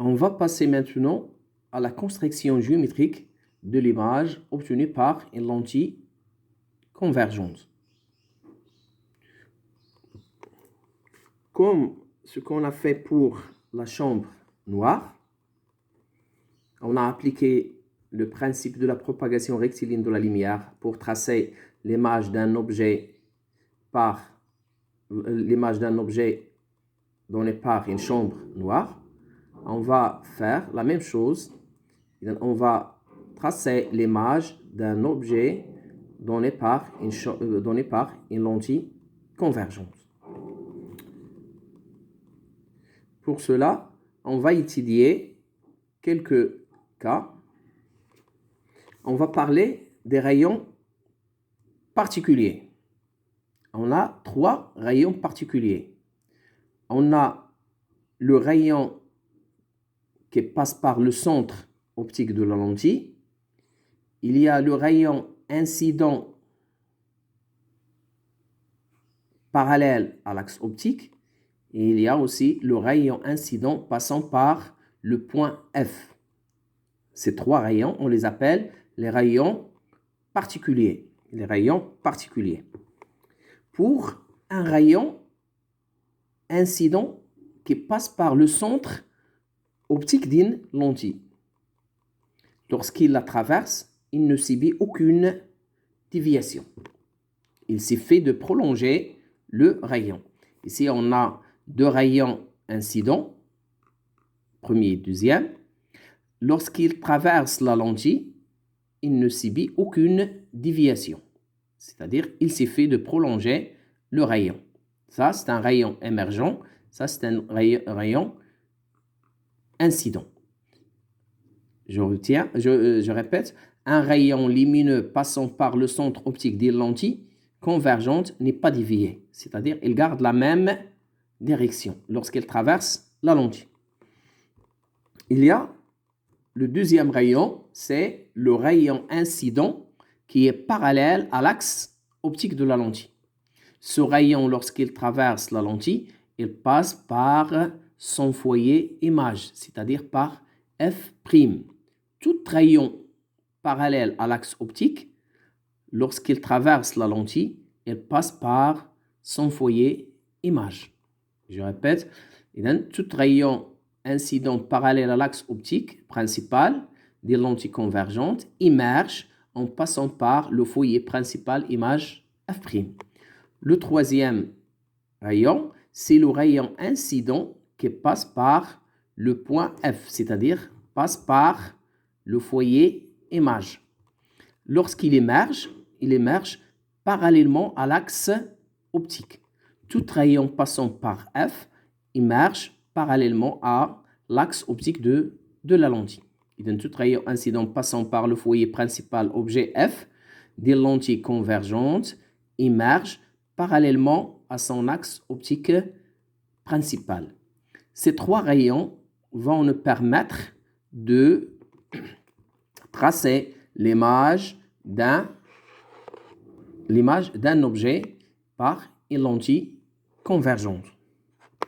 On va passer maintenant à la construction géométrique de l'image obtenue par une lentille convergente. Comme ce qu'on a fait pour la chambre noire, on a appliqué le principe de la propagation rectiligne de la lumière pour tracer l'image d'un objet donné par une chambre noire. On va faire la même chose. On va tracer l'image d'un objet donné par une lentille convergente. Pour cela, on va étudier quelques cas. On va parler des rayons particuliers. On a 3 rayons particuliers. On a le rayon qui passe par le centre optique de la lentille. Il y a le rayon incident parallèle à l'axe optique. Et il y a aussi le rayon incident passant par le point F. Ces 3 rayons, on les appelle les rayons particuliers. Les rayons particuliers. Pour un rayon incident qui passe par le centre optique d'une lentille, lorsqu'il la traverse, il ne subit aucune déviation. Il suffit de prolonger le rayon. Ici, on a 2 rayons incidents, premier et deuxième. Lorsqu'il traverse la lentille, il ne subit aucune déviation. C'est-à-dire, il suffit de prolonger le rayon. Ça, c'est un rayon émergent. Ça, c'est un rayon incident. Je répète, un rayon lumineux passant par le centre optique d'une lentille convergente n'est pas dévié. C'est-à-dire, il garde la même direction lorsqu'il traverse la lentille. Il y a le deuxième rayon, c'est le rayon incident qui est parallèle à l'axe optique de la lentille. Ce rayon, lorsqu'il traverse la lentille, il passe par son foyer image, c'est-à-dire par F'. Tout rayon parallèle à l'axe optique, lorsqu'il traverse la lentille, il passe par son foyer image. Je répète, tout rayon incident parallèle à l'axe optique principal des lentilles convergentes émerge en passant par le foyer principal image F'. Le troisième rayon, c'est le rayon incident qui passe par le point F, c'est-à-dire passe par le foyer image. Lorsqu'il émerge, il émerge parallèlement à l'axe optique. Tout rayon passant par F émerge parallèlement à l'axe optique de la lentille. Et donc, tout rayon incident passant par le foyer principal objet F des lentilles convergentes émerge parallèlement à son axe optique principal. Ces 3 rayons vont nous permettre de tracer l'image d'un objet par une lentille convergente.